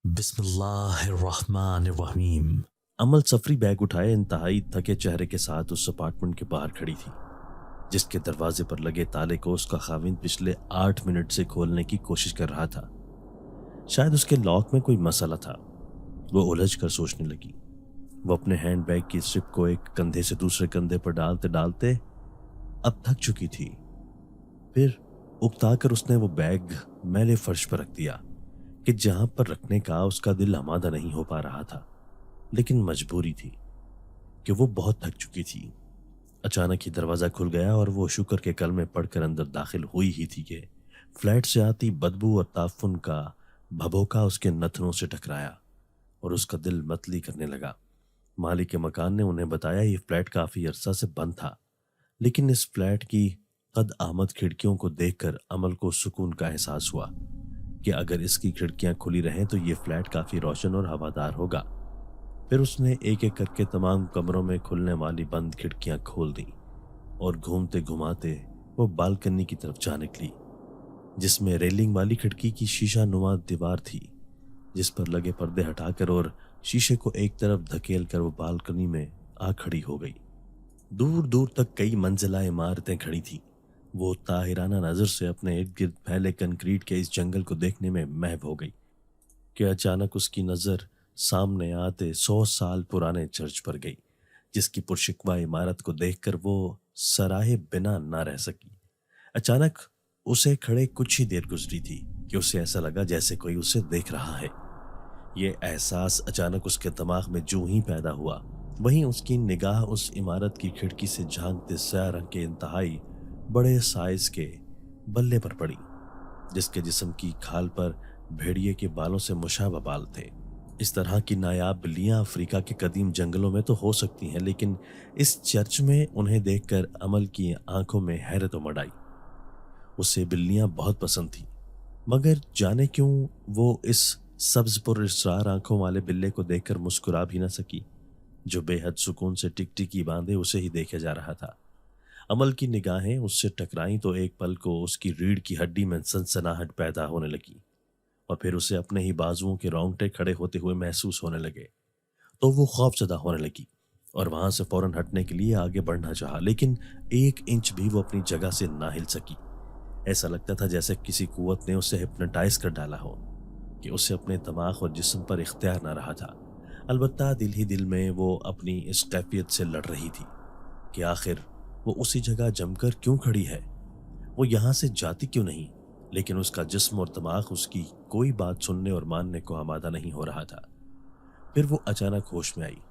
बिस्मिल्लाहिर्रहमानिर्रहीम। अमल सफरी बैग उठाए इंतहाई थके चेहरे के साथ उस अपार्टमेंट के बाहर खड़ी थी, जिसके दरवाजे पर लगे ताले को उसका खाविंद पिछले 8 मिनट से खोलने की कोशिश कर रहा था। शायद उसके लॉक में कोई मसला था। वो उलझ कर सोचने लगी। वो अपने हैंड बैग की स्ट्रिप को एक कंधे से दूसरे कंधे पर डालते डालते अब थक चुकी थी। फिर उकताकर उसने वो बैग मैले फर्श पर रख दिया कि जहां पर रखने का उसका दिल आमादा नहीं हो पा रहा था, लेकिन मजबूरी थी कि वो बहुत थक चुकी थी। अचानक ही दरवाजा खुल गया और वो शुक्र के कलमे पढ़कर अंदर दाखिल हुई ही थी कि फ्लैट से आती बदबू और ताफुन का भभोका उसके नथनों से टकराया और उसका दिल मतली करने लगा। मालिक के मकान ने उन्हें बताया ये फ्लैट काफी अरसा से बंद था, लेकिन इस फ्लैट की कद आमद खिड़कियों को देखकर अमल को सुकून का एहसास हुआ कि अगर इसकी खिड़कियां खुली रहें तो ये फ्लैट काफी रोशन और हवादार होगा। फिर उसने एक एक करके तमाम कमरों में खुलने वाली बंद खिड़कियां खोल दी और घूमते घुमाते वो बालकनी की तरफ जा निकली, जिसमें रेलिंग वाली खिड़की की शीशा नुमा दीवार थी, जिस पर लगे पर्दे हटाकर और शीशे को एक तरफ धकेल कर वो बालकनी में आ खड़ी हो गई। दूर दूर तक कई मंजिला इमारतें खड़ी थीं। वो ताहिराना नजर से अपने इर्द गिर्द फैले कंक्रीट के इस जंगल को देखने में महव हो गई कि अचानक उसकी नजर सामने आते 100 साल पुराने चर्च पर गई, जिसकी पुरशिकवा इमारत को देखकर वो सराहे बिना ना रह सकी। अचानक उसे खड़े कुछ ही देर गुजरी थी कि उसे ऐसा लगा जैसे कोई उसे देख रहा है। ये एहसास अचानक उसके दिमाग में जो ही पैदा हुआ, वहीं उसकी निगाह उस इमारत की खिड़की से झांकते स्या रंग के इंतहाई बड़े साइज के बल्ले पर पड़ी, जिसके जिस्म की खाल पर भेड़िए के बालों से मुशाबह बाल थे। इस तरह की नायाब बिल्लियां अफ्रीका के कदीम जंगलों में तो हो सकती हैं, लेकिन इस चर्च में उन्हें देखकर अमल की आंखों में हैरत उमड़ आई। उसे बिल्लियां बहुत पसंद थी, मगर जाने क्यों वो इस सब्ज पुर इसरार आंखों वाले बिल्ले को देखकर मुस्कुरा भी न सकी, जो बेहद सुकून से टिकटिकी बांधे उसे ही देखे जा रहा था। अमल की निगाहें उससे टकराई तो एक पल को उसकी रीढ़ की हड्डी में सनसनाहट पैदा होने लगी और फिर उसे अपने ही बाजुओं के रोंगटे खड़े होते हुए महसूस होने लगे। तो वो खौफजदा होने लगी और वहां से फौरन हटने के लिए आगे बढ़ना चाहा, लेकिन 1 इंच भी वो अपनी जगह से ना हिल सकी। ऐसा लगता था जैसे किसी कुव्वत ने उसे हिप्नोटाइज कर डाला हो कि उसे अपने दिमाग और जिस्म पर इख्तियार ना रहा था। अलबत्ता दिल ही दिल में वो अपनी इस कैफियत से लड़ रही थी कि आखिर वो उसी जगह जमकर क्यों खड़ी है, वो यहाँ से जाती क्यों नहीं, लेकिन उसका जिस्म और दिमाग उसकी कोई बात सुनने और मानने को आमादा नहीं हो रहा था। फिर वो अचानक होश में आई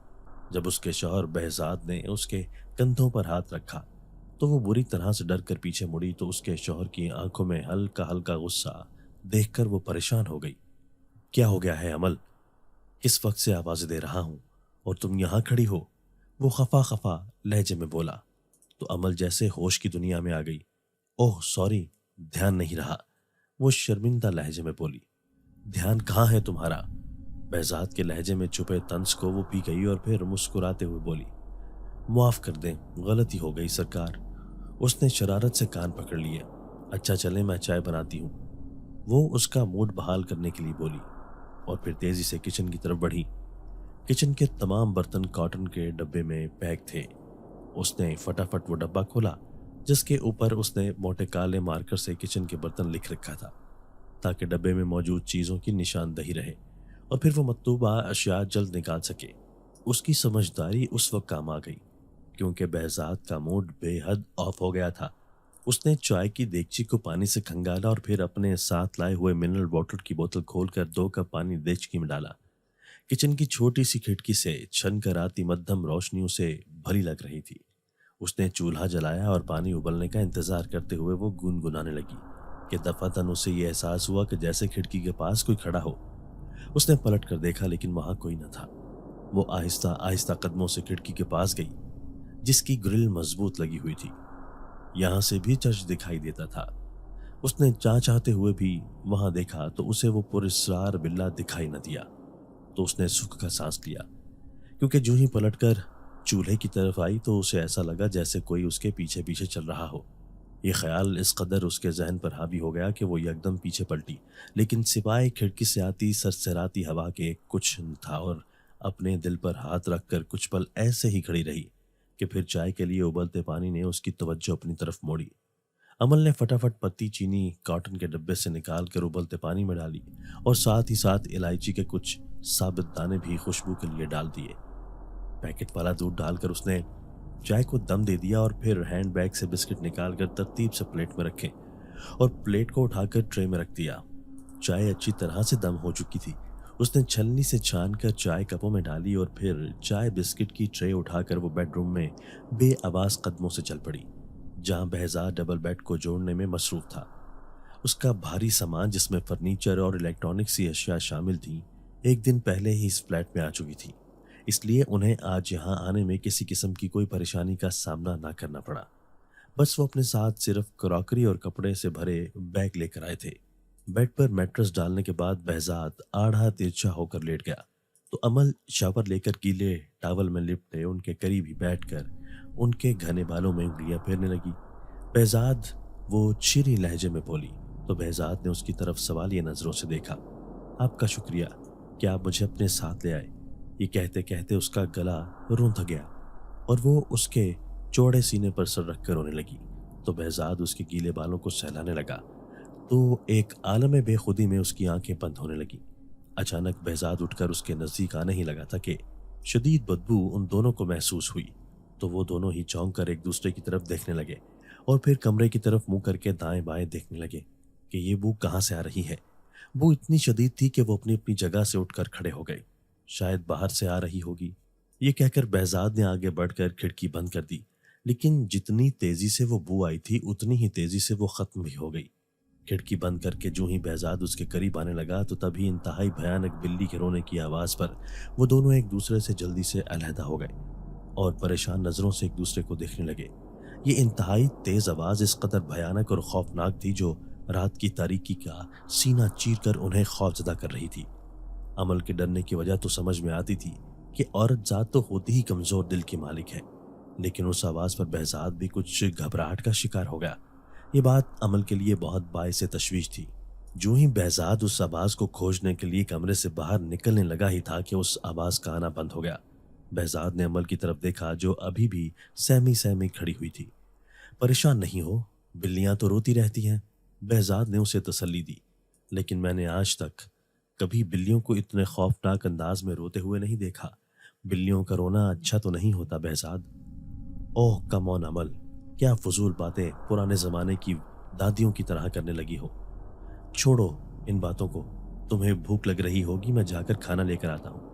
जब उसके शौहर बहजाद ने उसके कंधों पर हाथ रखा। तो वो बुरी तरह से डर कर पीछे मुड़ी तो उसके शौहर की आंखों में हल्का हल्का गुस्सा देखकर वो परेशान हो गई। क्या हो गया है अमल? किस वक्त से आवाज दे रहा हूं और तुम यहाँ खड़ी हो? वो खफा खफा लहजे में बोला। तो अमल जैसे होश की दुनिया में आ गई। ओह सॉरी, ध्यान नहीं रहा, वो शर्मिंदा लहजे में बोली। ध्यान कहाँ है तुम्हारा? बहजाद के लहजे में छुपे तंज को वो पी गई और फिर मुस्कुराते हुए बोली, माफ कर दें, गलती हो गई सरकार। उसने शरारत से कान पकड़ लिए। अच्छा चले, मैं चाय बनाती हूँ, वो उसका मूड बहाल करने के लिए बोली और फिर तेजी से किचन की तरफ बढ़ी। किचन के तमाम बर्तन कॉटन के डब्बे में पैक थे। उसने फटाफट वो डब्बा खोला जिसके ऊपर उसने मोटे काले मार्कर से किचन के बर्तन लिख रखा था, ताकि डब्बे में मौजूद चीजों की निशानदही रहे और फिर वो मतलूबा अशिया जल्द निकाल सके। उसकी समझदारी उस वक्त काम आ गई क्योंकि बहजाद का मूड बेहद ऑफ हो गया था। उसने चाय की देगची को पानी से खंगाला और फिर अपने साथ लाए हुए मिनरल वाटर की बोतल खोलकर 2 कप पानी देगची में डाला। किचन की छोटी सी खिड़की से छन कर आती मध्यम रोशनी उसे भली लग रही थी। उसने चूल्हा जलाया और पानी उबलने का इंतजार करते हुए वो गुनगुनाने लगी कि दफातन उसे ये एहसास हुआ कि जैसे खिड़की के पास कोई खड़ा हो। उसने पलट कर देखा, लेकिन वहां कोई न था। वो आहिस्ता आहिस्ता कदमों से खिड़की के पास गई, जिसकी ग्रिल मजबूत लगी हुई थी। यहां से भी चर्च दिखाई देता था। उसने चाहते हुए भी वहां देखा तो उसे वो पुरस्रार बिल्ला दिखाई न दिया। तो उसने सुख का सांस लिया, क्योंकि जो ही पलटकर चूल्हे की तरफ आई तो उसे ऐसा लगा जैसे कोई उसके पीछे पीछे चल रहा हो। یہ خیال اس قدر اس کے ذہن پر حاوی ہو گیا کہ وہ یکدم پیچھے پلٹی، لیکن سوائے کھڑکی سے آتی سرسراتی ہوا کے کچھ نہ تھا، اور اپنے دل پر ہاتھ رکھ کر کچھ پل ایسے ہی کھڑی رہی کہ پھر چائے کے لیے ابلتے پانی نے اس کی توجہ اپنی طرف موڑی۔ عمل نے فٹافٹ پتی چینی کاٹن کے ڈبے سے نکال کر ابلتے پانی میں ڈالی، اور ساتھ ہی ساتھ الائچی کے کچھ ثابت دانے بھی خوشبو کے لیے ڈال دیے۔ پیکٹ والا دودھ ڈال کر اس نے چائے کو دم دے دیا، اور پھر ہینڈ بیگ سے بسکٹ نکال کر ترتیب سے پلیٹ میں رکھے اور پلیٹ کو اٹھا کر ٹرے میں رکھ دیا۔ چائے اچھی طرح سے دم ہو چکی تھی۔ اس نے چھلنی سے چھان کر چائے کپوں میں ڈالی، اور پھر چائے بسکٹ کی ٹرے اٹھا کر وہ بیڈ روم میں بے آواز قدموں سے چل پڑی، جہاں بہزاد ڈبل بیڈ کو جوڑنے میں مصروف تھا۔ اس کا بھاری سامان، جس میں فرنیچر اور الیکٹرانکس کی اشیاء شامل تھیں، ایک دن پہلے ہی اس فلیٹ میں آ چکی تھی، اس لیے انہیں آج یہاں آنے میں کسی قسم کی کوئی پریشانی کا سامنا نہ کرنا پڑا۔ بس وہ اپنے ساتھ صرف کراکری اور کپڑے سے بھرے بیگ لے کر آئے تھے۔ بیڈ پر میٹرس ڈالنے کے بعد بہزاد آڑھا ترچھا ہو کر لیٹ گیا، تو عمل شاور لے کر گیلے ٹاول میں لپٹے ان کے قریب ہی بیٹھ کر ان کے گھنے بالوں میں انگلیاں پھیرنے لگی۔ بہزاد، وہ چیری لہجے میں بولی، تو بہزاد نے اس کی طرف سوالیہ نظروں سے دیکھا۔ آپ کا شکریہ کہ آپ مجھے اپنے ساتھ لے آئے۔ یہ کہتے کہتے اس کا گلا روندھ گیا، اور وہ اس کے چوڑے سینے پر سر رکھ کر رونے لگی، تو بہزاد اس کے گیلے بالوں کو سہلانے لگا، تو ایک عالم بے خودی میں اس کی آنکھیں بند ہونے لگی۔ اچانک بہزاد اٹھ کر اس کے نزدیک آنے ہی لگا تھا کہ شدید بدبو ان دونوں کو محسوس ہوئی، تو وہ دونوں ہی چونک کر ایک دوسرے کی طرف دیکھنے لگے، اور پھر کمرے کی طرف منہ کر کے دائیں بائیں دیکھنے لگے کہ یہ بو کہاں سے آ رہی ہے۔ بو اتنی شدید تھی کہ وہ اپنی اپنی جگہ سے اٹھ کر کھڑے ہو گئے۔ شاید باہر سے آ رہی ہوگی، یہ کہہ کر بہزاد نے آگے بڑھ کر کھڑکی بند کر دی، لیکن جتنی تیزی سے وہ بو آئی تھی اتنی ہی تیزی سے وہ ختم بھی ہو گئی۔ کھڑکی بند کر کے جو ہی بہزاد اس کے قریب آنے لگا، تو تبھی انتہائی بھیانک بلی کے رونے کی آواز پر وہ دونوں ایک دوسرے سے جلدی سے علیحدہ ہو گئے، اور پریشان نظروں سے ایک دوسرے کو دیکھنے لگے۔ یہ انتہائی تیز آواز اس قدر بھیانک اور خوفناک تھی، جو رات کی تاریکی کا سینہ چیر کر انہیں خوفزدہ کر رہی تھی۔ عمل کے ڈرنے کی وجہ تو سمجھ میں آتی تھی کہ عورت ذات تو ہوتی ہی کمزور دل کی مالک ہے، لیکن اس آواز پر بہزاد بھی کچھ گھبراہٹ کا شکار ہو گیا۔ یہ بات عمل کے لیے بہت باعث تشویش تھی۔ جو ہی بہزاد اس آواز کو کھوجنے کے لیے کمرے سے باہر نکلنے لگا ہی تھا کہ اس آواز کا آنا بند ہو گیا۔ بہزاد نے عمل کی طرف دیکھا، جو ابھی بھی سہمی سہمی کھڑی ہوئی تھی۔ پریشان نہیں ہو، بلیاں تو روتی رہتی ہیں، بہزاد نے اسے تسلی دی، لیکن میں نے آج تک کبھی بلیوں کو اتنے خوفناک انداز میں روتے ہوئے نہیں دیکھا۔ بلیوں کا رونا اچھا تو نہیں ہوتا بہزاد۔ اوہ کم آن عمل، کیا فضول باتیں پرانے زمانے کی دادیوں کی طرح کرنے لگی ہو۔ چھوڑو ان باتوں کو، تمہیں بھوک لگ رہی ہوگی، میں جا کر کھانا لے کر آتا ہوں۔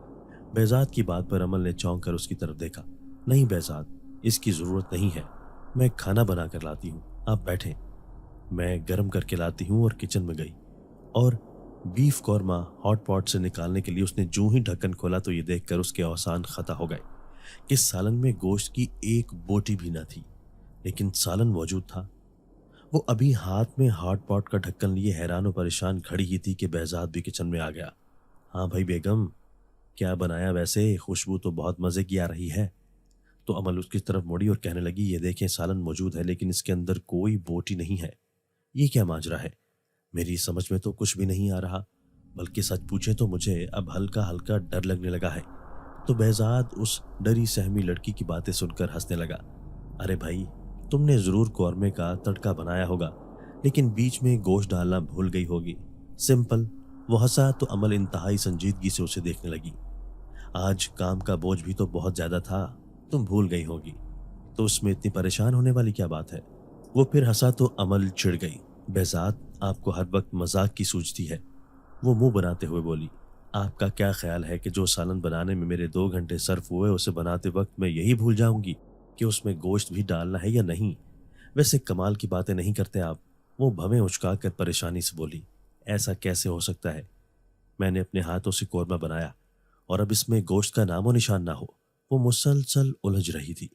بہزاد کی بات پر عمل نے چونک کر اس کی طرف دیکھا۔ نہیں بہزاد، اس کی ضرورت نہیں ہے، میں کھانا بنا کر لاتی ہوں، آپ بیٹھیں۔ میں گرم کر کے لاتی ہوں، اور کچن میں گئی، اور بیف قورمہ ہاٹ پاٹ سے نکالنے کے لیے اس نے جو ہی ڈھکن کھولا تو یہ دیکھ کر اس کے اوسان خطا ہو گئے کہ سالن میں گوشت کی ایک بوٹی بھی نہ تھی، لیکن سالن موجود تھا۔ وہ ابھی ہاتھ میں ہاٹ پاٹ کا ڈھکن لیے حیران و پریشان کھڑی ہی تھی کہ بہزاد بھی کچن میں آ گیا۔ ہاں بھائی بیگم، کیا بنایا ویسے؟ خوشبو تو بہت مزے کی آ رہی ہے۔ تو عمل اس کی طرف مڑی اور کہنے لگی، یہ دیکھیں سالن موجود ہے، لیکن اس کے اندر کوئی بوٹی نہیں ہے۔ یہ کیا ماجرا ہے؟ میری سمجھ میں تو کچھ بھی نہیں آ رہا، بلکہ سچ پوچھے تو مجھے اب ہلکا ہلکا ڈر لگنے لگا ہے۔ تو بہزاد اس ڈری سہمی لڑکی کی باتیں سن کر ہنسنے لگا۔ ارے بھائی، تم نے ضرور قورمے کا تڑکا بنایا ہوگا، لیکن بیچ میں گوشت ڈالنا بھول گئی ہوگی، سمپل۔ وہ ہنسا تو عمل انتہائی سنجیدگی سے اسے دیکھنے لگی۔ آج کام کا بوجھ بھی تو بہت زیادہ تھا، تم بھول گئی ہوگی، تو اس میں اتنی پریشان ہونے والی کیا بات ہے؟ وہ پھر ہنسا تو عمل چڑ گئی۔ بہزاد، آپ کو ہر وقت مذاق کی سوچتی ہے، وہ منہ بناتے ہوئے بولی۔ آپ کا کیا خیال ہے کہ جو سالن بنانے میں میرے 2 گھنٹے صرف ہوئے، اسے بناتے وقت میں یہی بھول جاؤں گی کہ اس میں گوشت بھی ڈالنا ہے یا نہیں؟ ویسے کمال کی باتیں نہیں کرتے آپ، وہ بھویں اچکا کر پریشانی سے بولی۔ ایسا کیسے ہو سکتا ہے؟ میں نے اپنے ہاتھوں سے قورمہ بنایا، اور اب اس میں گوشت کا نام و نشان نہ ہو۔ وہ مسلسل الجھ رہی تھی۔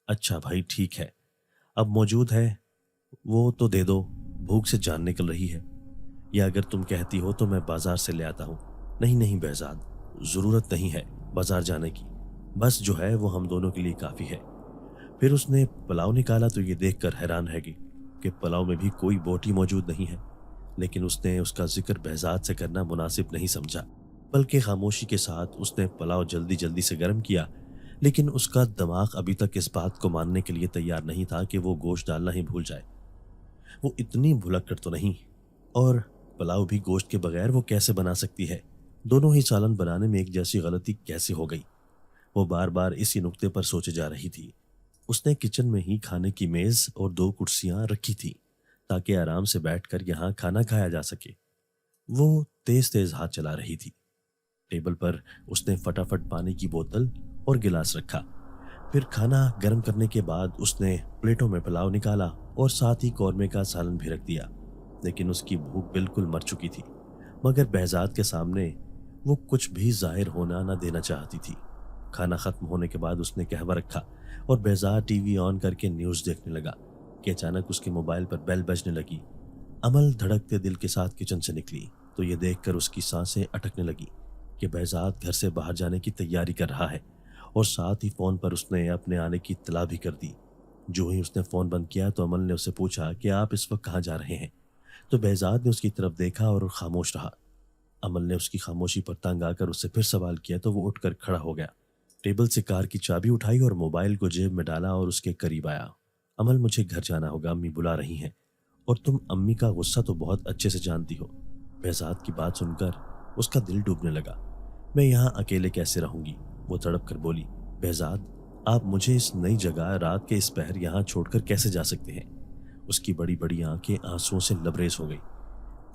اچھا بھائی ٹھیک ہے، اب موجود ہے وہ تو دے دو، بھوک سے جان نکل رہی ہے، یا اگر تم کہتی ہو تو میں بازار سے لے آتا ہوں۔ نہیں نہیں بہزاد، ضرورت نہیں ہے بازار جانے کی، بس جو ہے وہ ہم دونوں کے لیے کافی ہے۔ پھر اس نے پلاؤ نکالا تو یہ دیکھ کر حیران رہ گئی۔ कि पुलाव में भी कोई बोटी मौजूद नहीं है, लेकिन उसने उसका जिक्र behzad से करना मुनासिब नहीं समझा। बल्कि खामोशी के साथ उसने पुलाव जल्दी जल्दी से गर्म किया, लेकिन उसका दिमाग अभी तक इस बात को मानने के लिए तैयार नहीं था कि वो गोश्त डालना ही भूल जाए। वो इतनी भुलक्कड़ तो नहीं, और पुलाव भी गोश्त के बगैर वो कैसे बना सकती है? दोनों ही सालन बनाने में एक जैसी गलती कैसे हो गई? वो बार बार इसी नुक्ते पर सोचे जा रही थी। उसने किचन में ही खाने की मेज और 2 कुर्सियां रखी थी ताकि आराम से बैठकर यहाँ खाना खाया जा सके। वो तेज तेज हाथ चला रही थी। टेबल पर उसने फटाफट पानी की बोतल और गिलास रखा। फिर खाना गर्म करने के बाद उसने प्लेटों में पुलाव निकाला और साथ ही कौरमे का सालन भी रख दिया। लेकिन उसकी भूख बिल्कुल मर चुकी थी, मगर behzad के सामने वो कुछ भी जाहिर होना न देना चाहती थी। खाना खत्म होने के बाद उसने कहवा रखा और behzad टीवी ऑन करके न्यूज़ देखने लगा कि अचानक उसके मोबाइल पर बेल बजने लगी। अमल धड़कते दिल के साथ किचन से निकली तो ये देखकर उसकी सांसें अटकने लगी कि behzad घर से बाहर जाने की तैयारी कर रहा है, और साथ ही फ़ोन पर उसने अपने आने की इत्तला भी कर दी। जो ही उसने फ़ोन बंद किया तो अमल ने उससे पूछा कि आप इस वक्त कहाँ जा रहे हैं? तो behzad ने उसकी तरफ देखा और खामोश रहा। अमल ने उसकी खामोशी पर तंग आकर उससे फिर सवाल किया तो वो उठकर खड़ा हो गया। टेबल से कार की चाबी उठाई और मोबाइल को जेब में डाला और उसके करीब आया। अमल, मुझे घर जाना होगा, अम्मी बुला रही हैं, और तुम अम्मी का गुस्सा तो बहुत अच्छे से जानती हो। behzad की बात सुनकर उसका दिल डूबने लगा। मैं यहाँ अकेले कैसे रहूंगी? वो तड़प कर बोली। behzad, आप मुझे इस नई जगह रात के इस पहर यहाँ छोड़कर कैसे जा सकते हैं? उसकी बड़ी बड़ी आंखें आंसुओं से लबरेज हो गई।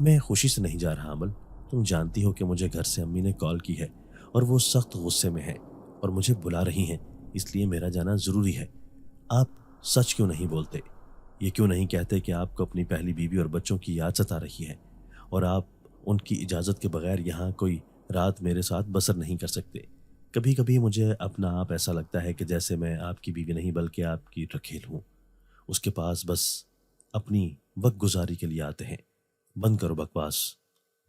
मैं खुशी से नहीं जा रहा अमल, तुम जानती हो कि मुझे घर से अम्मी ने कॉल की है और वो सख्त गुस्से में है और मुझे बुला रही हैं, इसलिए मेरा जाना ज़रूरी है। आप सच क्यों नहीं बोलते? ये क्यों नहीं कहते कि आपको अपनी पहली बीवी और बच्चों की याद सता रही है और आप उनकी इजाज़त के बगैर यहाँ कोई रात मेरे साथ बसर नहीं कर सकते? कभी कभी मुझे अपना आप ऐसा लगता है कि जैसे मैं आपकी बीवी नहीं बल्कि आपकी रखेल हूँ। उसके पास बस अपनी वक्त गुजारी के लिए आते हैं। बंद करो बकवास।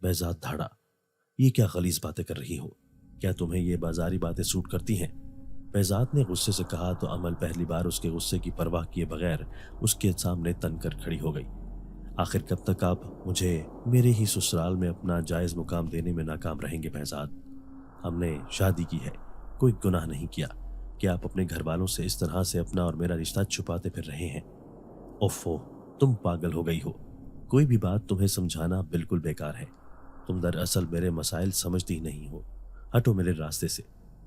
behzad धाड़ा, ये क्या गलीज बातें कर रही हो? क्या तुम्हें ये बाजारी बातें सूट करती हैं? behzad ने गुस्से से कहा तो अमल पहली बार उसके गुस्से की परवाह किए बगैर उसके सामने तनकर खड़ी हो गई। आखिर कब तक आप मुझे मेरे ही ससुराल में अपना जायज़ मुकाम देने में नाकाम रहेंगे behzad? हमने शादी की है, कोई गुनाह नहीं किया कि आप अपने घर वालों से इस तरह से अपना और मेरा रिश्ता छुपाते फिर रहे हैं। ओफो, तुम पागल हो गई हो। कोई भी बात तुम्हें समझाना बिल्कुल बेकार है। तुम दरअसल मेरे मसाइल समझती ही नहीं हो। हटो मेरे रास्ते से।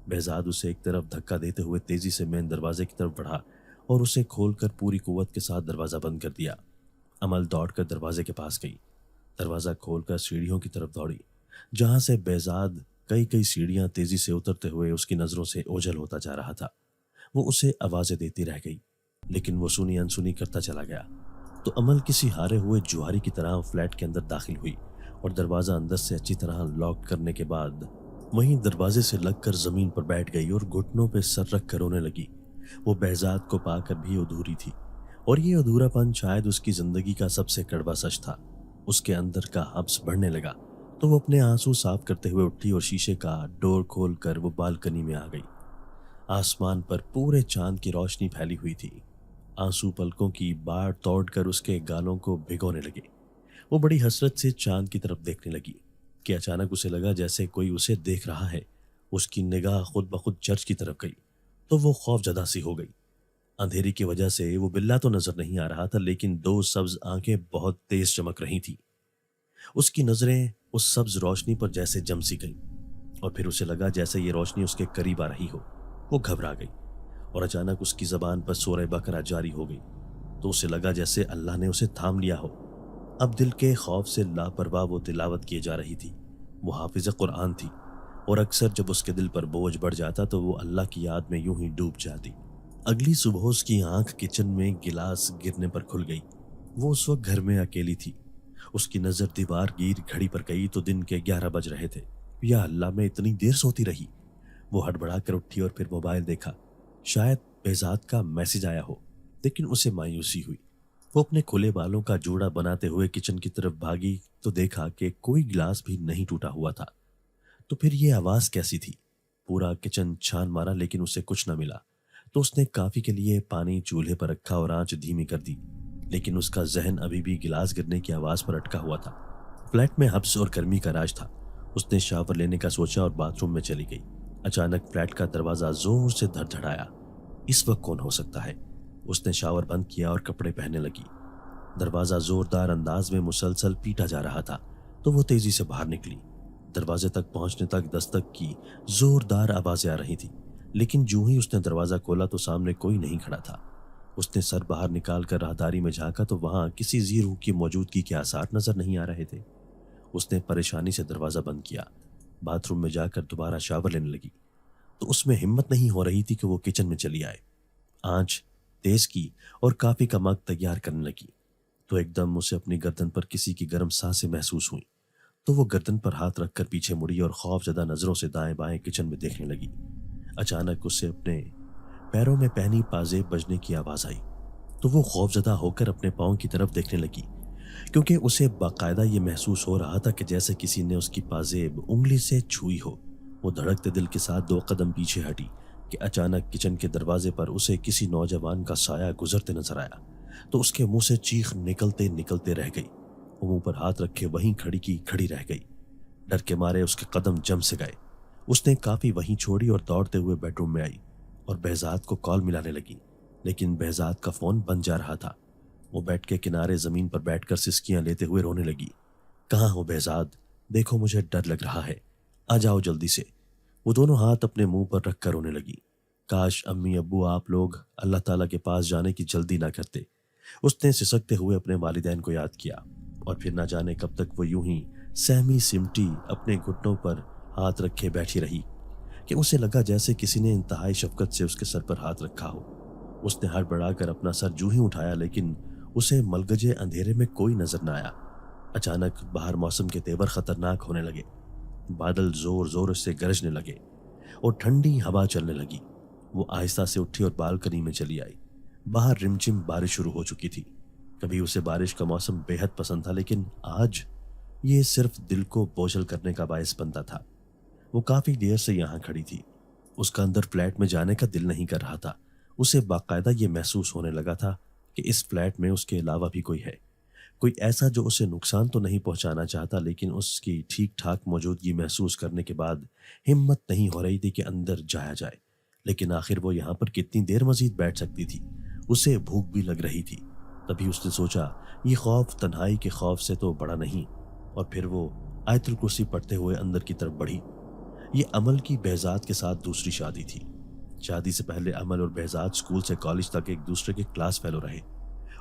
behzad उसे एक तरफ धक्का देते हुए तेजी से मेन दरवाजे की तरफ बढ़ा और उसे खोलकर पूरी कुव्वत के साथ दरवाज़ा बंद कर दिया। अमल दौड़कर दरवाजे के पास गई। दरवाज़ा खोलकर सीढ़ियों की तरफ दौड़ी, जहां से behzad कई कई सीढ़ियां तेजी से उतरते हुए उसकी नज़रों से ओझल होता जा रहा था। वो उसे आवाज़ें देती रह गई, लेकिन वो सुनी अनसुनी करता चला गया। तो अमल किसी हारे हुए जुआरी की तरह फ्लैट के अंदर दाखिल हुई और दरवाज़ा अंदर से अच्छी तरह लॉक करने के बाद वहीं दरवाजे से लगकर ज़मीन पर बैठ गई और घुटनों पे सर रख कर रोने लगी। वो behzad को पाकर भी अधूरी थी, और ये अधूरापन शायद उसकी ज़िंदगी का सबसे कड़वा सच था। उसके अंदर का हब्स बढ़ने लगा तो वो अपने आंसू साफ करते हुए उठी और शीशे का डोर खोलकर वो बालकनी में आ गई। आसमान पर पूरे चांद की रोशनी फैली हुई थी। आंसू पलकों की बाढ़ तोड़कर उसके गालों को भिगोने लगे। वो बड़ी हसरत से चांद की तरफ देखने लगी कि अचानक उसे लगा जैसे कोई उसे देख रहा है। उसकी निगाह खुद ब खुद चर्च की तरफ गई तो वो खौफजदा सी हो गई। अंधेरी की वजह से वो बिल्ला तो नजर नहीं आ रहा था, लेकिन 2 सब्ज आंखें बहुत तेज चमक रही थी। उसकी नजरें उस सब्ज रोशनी पर जैसे जम सी गईं, और फिर उसे लगा जैसे ये रोशनी उसके करीब आ रही हो। वो घबरा गई और अचानक उसकी जबान पर सूरह बकरा जारी हो गई तो उसे लगा जैसे अल्लाह ने उसे थाम लिया हो। अब दिल के खौफ से लापरवाह वो तिलावत किए जा रही थी। वो हाफिज़ कुरान थी, और अक्सर जब उसके दिल पर बोझ बढ़ जाता तो वो अल्लाह की याद में यूं ही डूब जाती। अगली सुबह उसकी आंख किचन में गिलास गिरने पर खुल गई। वो उस वक्त घर में अकेली थी। उसकी नजर दीवार गिर घड़ी पर गई तो दिन के 11 बज रहे थे। या अल्लाह, मैं इतनी देर सोती रही। वो हड़बड़ा कर उठी और फिर मोबाइल देखा। शायद behzad का मैसेज आया हो, लेकिन उसे मायूसी हुई। वो अपने खुले बालों का जोड़ा बनाते हुए किचन की तरफ भागी तो देखा कि कोई गिलास भी नहीं टूटा हुआ था। तो फिर ये आवाज कैसी थी? पूरा किचन छान मारा लेकिन उसे कुछ न मिला। तो उसने काफी के लिए पानी चूल्हे पर रखा और आंच धीमी कर दी। लेकिन उसका जहन अभी भी गिलास गिरने की आवाज़ पर अटका हुआ था। फ्लैट में हब्स और गर्मी का राज था। उसने शावर लेने का सोचा और बाथरूम में चली गई। अचानक फ्लैट का दरवाज़ा जोर से धड़धड़ाया। इस वक्त कौन हो सकता है? उसने शावर बंद किया और कपड़े पहनने लगी। दरवाज़ा जोरदार अंदाज में मुसलसल पीटा जा रहा था, तो वो तेज़ी से बाहर निकली। दरवाजे तक पहुंचने तक दस्तक की जोरदार आवाज़ें आ रही थी, लेकिन जूं ही उसने दरवाज़ा खोला तो सामने कोई नहीं खड़ा था। उसने सर बाहर निकाल कर राहदारी में झांका तो वहां किसी जी रूह की मौजूदगी के आसार नजर नहीं आ रहे थे। उसने परेशानी से दरवाज़ा बंद किया। बाथरूम में जाकर दोबारा शावर लेने लगी तो उसमें हिम्मत नहीं हो रही थी कि वो किचन में चली आए। आंच तेज की और काफी का मग तैयार करने लगी तो एकदम उसे अपनी गर्दन पर किसी की गर्म सांसें महसूस हुई। तो वो गर्दन पर हाथ रखकर पीछे मुड़ी और खौफजदा नजरों से दाएं बाएं किचन में देखने लगी। अचानक उससे अपने पैरों में पहनी पाजेब बजने की आवाज आई तो वो खौफजदा होकर अपने पाँव की तरफ देखने लगी, क्योंकि उसे बाकायदा ये महसूस हो रहा था कि जैसे किसी ने उसकी पाजेब उंगली से छुई हो। वो धड़कते दिल के साथ 2 कदम पीछे हटी कि अचानक किचन के दरवाजे पर उसे किसी नौजवान का साया गुजरते नजर आया तो उसके मुंह से चीख निकलते निकलते रह गई। वो मुंह पर हाथ रखे वहीं खड़ी की खड़ी रह गई। डर के मारे उसके कदम जम से गए। उसने काफी वहीं छोड़ी और दौड़ते हुए बेडरूम में आई और behzad को कॉल मिलाने लगी, लेकिन behzad का फोन बंद जा रहा था। वो बेड के किनारे जमीन पर बैठकर सिसकियां लेते हुए रोने लगी। कहाँ हो behzad? देखो मुझे डर लग रहा है, आ जाओ जल्दी से। वो दोनों हाथ अपने मुंह पर रखकर रोने लगी। काश अम्मी अब्बू आप लोग अल्लाह ताला के पास जाने की जल्दी ना करते। उसने सिसकते हुए अपने वालिदैन को याद किया और फिर ना जाने कब तक वो यूं ही सहमी सिमटी अपने घुटनों पर हाथ रखे बैठी रही कि उसे लगा जैसे किसी ने इंतहाई शफकत से उसके सर पर हाथ रखा हो। उसने हड़बड़ाकर अपना सर जूं ही उठाया, लेकिन उसे मलगजे अंधेरे में कोई नजर न आया। अचानक बाहर मौसम के तेवर खतरनाक होने लगे। बादल जोर जोर से गरजने लगे और ठंडी हवा चलने लगी। वो आहिस्ता से उठी और बालकनी में चली आई। बाहर रिमझिम बारिश शुरू हो चुकी थी। कभी उसे बारिश का मौसम बेहद पसंद था, लेकिन आज ये सिर्फ दिल को बोझल करने का बायस बनता था। वो काफी देर से यहाँ खड़ी थी। उसका अंदर फ्लैट में जाने का दिल नहीं कर रहा था। उसे बाकायदा ये महसूस होने लगा था कि इस फ्लैट में उसके अलावा भी कोई है, कोई ऐसा जो उसे नुकसान तो नहीं पहुंचाना चाहता, लेकिन उसकी ठीक ठाक मौजूदगी महसूस करने के बाद हिम्मत नहीं हो रही थी कि अंदर जाया जाए। लेकिन आखिर वो यहाँ पर कितनी देर मजीद बैठ सकती थी? उसे भूख भी लग रही थी। तभी उसने सोचा, ये खौफ तन्हाई के खौफ से तो बड़ा नहीं। और फिर वो आयतुल कुर्सी पढ़ते हुए अंदर की तरफ बढ़ी। ये अमल की behzad के साथ दूसरी शादी थी। शादी से पहले अमल और behzad स्कूल से कॉलेज तक एक दूसरे के क्लास फेलो रहे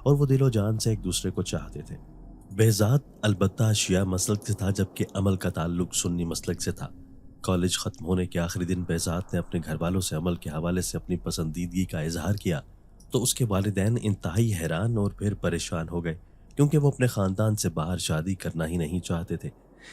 और वो दिलो जान से एक दूसरे को चाहते थे। behzad अलबत्ता शिया मसलक से था, जबकि अमल का ताल्लुक सुन्नी मसलक से था। कॉलेज खत्म होने के आखिरी दिन behzad ने अपने घर वालों से अमल के हवाले से अपनी पसंदीदगी का इजहार किया तो उसके वालिदैन इंतहाई हैरान और फिर परेशान हो गए, क्योंकि वो अपने खानदान से बाहर शादी करना ही नहीं चाहते थे।